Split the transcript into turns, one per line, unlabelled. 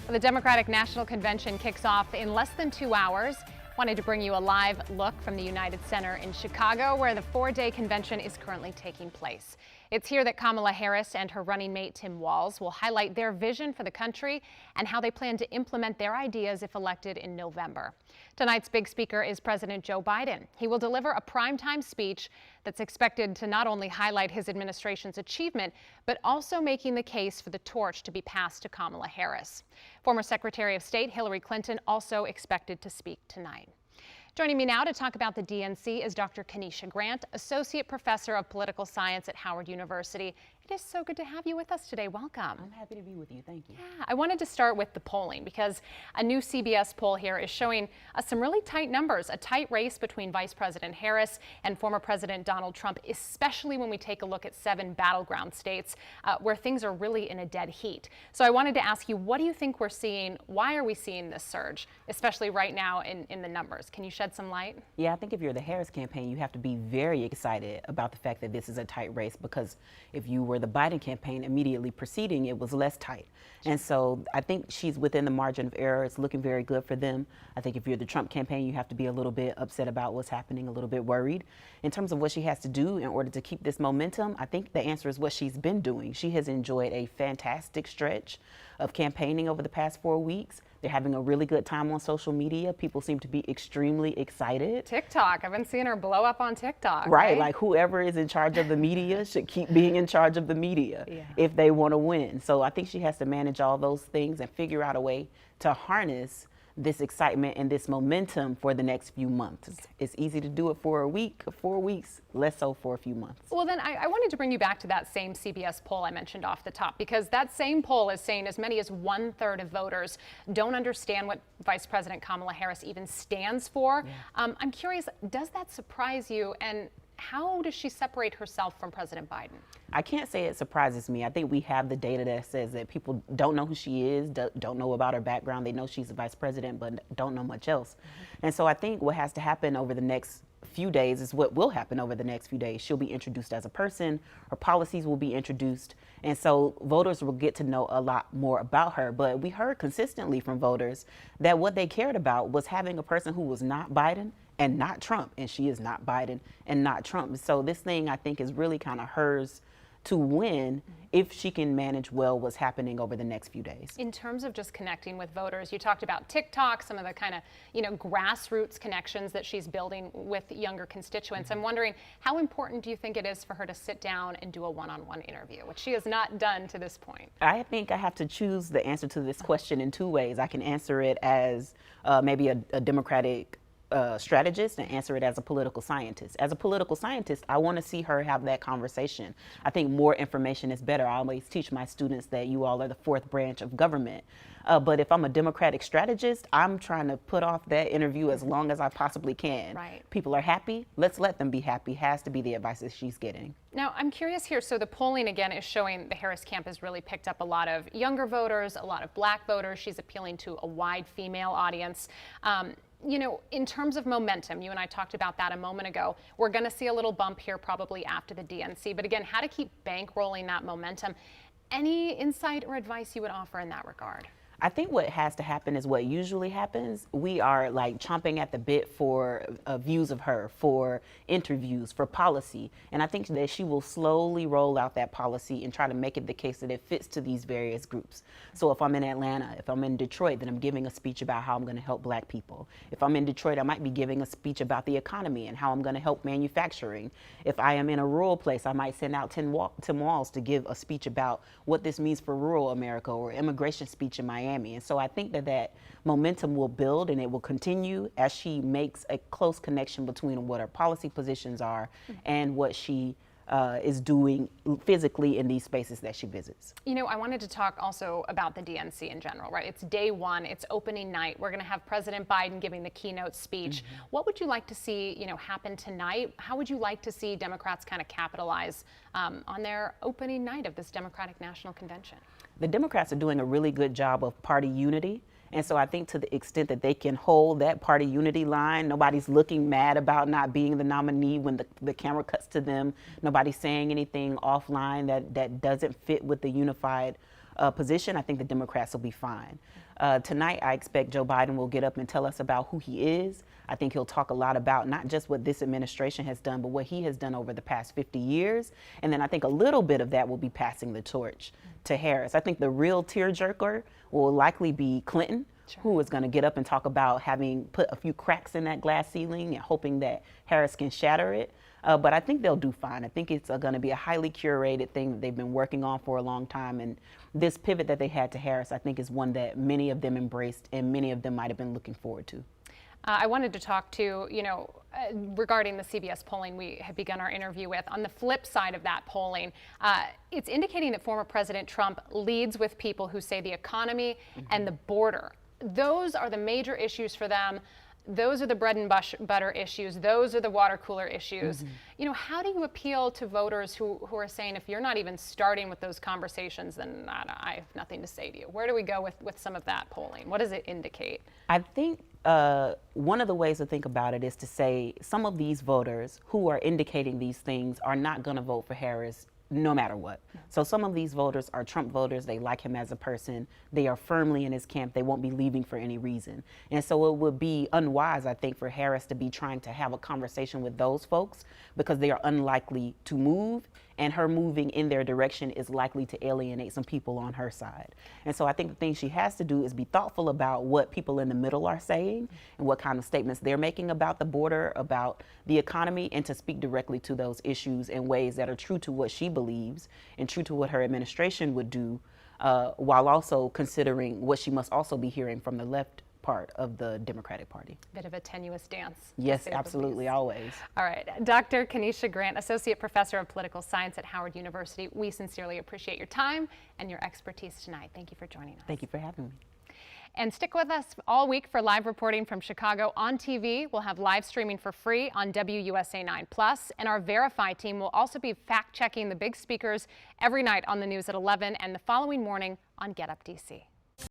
The Democratic National Convention kicks off in less than 2 hours. Wanted to bring you a live look from the United Center in Chicago, where the 4-day convention is currently taking place. It's here that Kamala Harris and her running mate Tim Walz will highlight their vision for the country and how they plan to implement their ideas if elected in November. Tonight's big speaker is President Joe Biden. He will deliver a primetime speech that's expected to not only highlight his administration's achievement, but also making the case for the torch to be passed to Kamala Harris. Former Secretary of State Hillary Clinton also expected to speak tonight. Joining me now to talk about the DNC is Dr. Kenesha Grant, Associate Professor of Political Science at Howard University. It is so good to have you with us today. Welcome.
I'm happy to be with you. Thank you.
Yeah, I wanted to start with the polling because a new CBS poll here is showing us some really tight numbers, a tight race between Vice President Harris and former President Donald Trump, especially when we take a look at 7 battleground states where things are really in a dead heat. So I wanted to ask you, what do you think we're seeing? Why are we seeing this surge, especially right now in the numbers? Can you shed some light?
Yeah, I think if you're the Harris campaign, you have to be very excited about the fact that this is a tight race, because if you were the Biden campaign immediately preceding, it was less tight. And so I think she's within the margin of error. It's looking very good for them. I think if you're the Trump campaign, you have to be a little bit upset about what's happening, a little bit worried. In terms of what she has to do in order to keep this momentum, I think the answer is what she's been doing. She has enjoyed a fantastic stretch of campaigning over the past 4 weeks. They're having a really good time on social media. People seem to be extremely excited.
TikTok, I've been seeing her blow up on TikTok.
Right, like whoever is in charge of the media should keep being in charge of the media if they want to win. So I think she has to manage all those things and figure out a way to harness this excitement and this momentum for the next few months. It's easy to do it for a week, 4 weeks, less so for a few months.
Well, then I wanted to bring you back to that same CBS poll I mentioned off the top, because that same poll is saying as many as 1/3 of voters don't understand what Vice President Kamala Harris even stands for. I'm curious, does that surprise you, and how does she separate herself from President Biden?
I can't say it surprises me. I think we have the data that says that people don't know who she is, don't know about her background. They know she's a vice president, but don't know much else. And so I think what has to happen over the next few days is what will happen over the next few days. She'll be introduced as a person, her policies will be introduced, and so voters will get to know a lot more about her. But we heard consistently from voters that what they cared about was having a person who was not Biden and not Trump, and she is not Biden and not Trump. So this thing, I think, is really kind of hers to win if she can manage well what's happening over the next few days.
In terms of just connecting with voters, you talked about TikTok, some of the kind of, grassroots connections that she's building with younger constituents. I'm wondering, how important do you think it is for her to sit down and do a one-on-one interview, which she has not done to this point?
I think I have to choose the answer to this question in 2 ways. I can answer it as maybe a Democratic strategist and answer it as a political scientist. As a political scientist, I want to see her have that conversation. I think more information is better. I always teach my students that you all are the 4th branch of government. But if I'm a Democratic strategist, I'm trying to put off that interview as long as I possibly can.
Right.
People are happy. Let's let them be happy has to be the advice that she's getting.
Now, I'm curious here. So the polling, again, is showing the Harris camp has really picked up a lot of younger voters, a lot of black voters. She's appealing to a wide female audience. In terms of momentum, you and I talked about that a moment ago. We're going to see a little bump here probably after the DNC. But again, how to keep bankrolling that momentum. Any insight or advice you would offer in that regard?
I think what has to happen is what usually happens. We are like chomping at the bit for views of her, for interviews, for policy. And I think that she will slowly roll out that policy and try to make it the case that it fits to these various groups. So if I'm in Atlanta, if I'm in Detroit, then I'm giving a speech about how I'm going to help black people. If I'm in Detroit, I might be giving a speech about the economy and how I'm going to help manufacturing. If I am in a rural place, I might send out Tim Walz to give a speech about what this means for rural America, or immigration speech in Miami. And so I think that momentum will build, and it will continue as she makes a close connection between what her policy positions are and what she is doing physically in these spaces that she visits.
I wanted to talk also about the DNC in general, right? It's day one, it's opening night. We're going to have President Biden giving the keynote speech. What would you like to see, happen tonight? How would you like to see Democrats kind of capitalize on their opening night of this Democratic National Convention?
The Democrats are doing a really good job of party unity. And so I think to the extent that they can hold that party unity line, nobody's looking mad about not being the nominee when the camera cuts to them. Nobody's saying anything offline that doesn't fit with the unified position, I think the Democrats will be fine. Tonight, I expect Joe Biden will get up and tell us about who he is. I think he'll talk a lot about not just what this administration has done, but what he has done over the past 50 years. And then I think a little bit of that will be passing the torch to Harris. I think the real tearjerker will likely be Clinton, who is going to get up and talk about having put a few cracks in that glass ceiling and hoping that Harris can shatter it. But I think they'll do fine. I think it's going to be a highly curated thing that they've been working on for a long time. And this pivot that they had to Harris, I think, is one that many of them embraced and many of them might have been looking forward to.
I wanted to talk to, regarding the CBS polling we have begun our interview with. On the flip side of that polling, it's indicating that former President Trump leads with people who say the economy and the border. Those are the major issues for them. Those are the bread and butter issues. Those are the water cooler issues. How do you appeal to voters who are saying, if you're not even starting with those conversations, then I have nothing to say to you? Where do we go with some of that polling? What does it indicate? I
think one of the ways to think about it is to say some of these voters who are indicating these things are not going to vote for Harris no matter what. So some of these voters are Trump voters. They like him as a person. They are firmly in his camp. They won't be leaving for any reason. And so it would be unwise, I think, for Harris to be trying to have a conversation with those folks because they are unlikely to move, and her moving in their direction is likely to alienate some people on her side. And so I think the thing she has to do is be thoughtful about what people in the middle are saying and what kind of statements they're making about the border, about the economy, and to speak directly to those issues in ways that are true to what she believes and true to what her administration would do, while also considering what she must also be hearing from the left part of the Democratic Party.
Bit of a tenuous dance.
Yes, absolutely, always.
All right, Dr. Kenesha Grant, Associate Professor of Political Science at Howard University. We sincerely appreciate your time and your expertise tonight. Thank you for joining us.
Thank you for having me.
And stick with us all week for live reporting from Chicago on TV. We'll have live streaming for free on WUSA 9+, and our Verify team will also be fact-checking the big speakers every night on the news at 11 and the following morning on Get Up DC.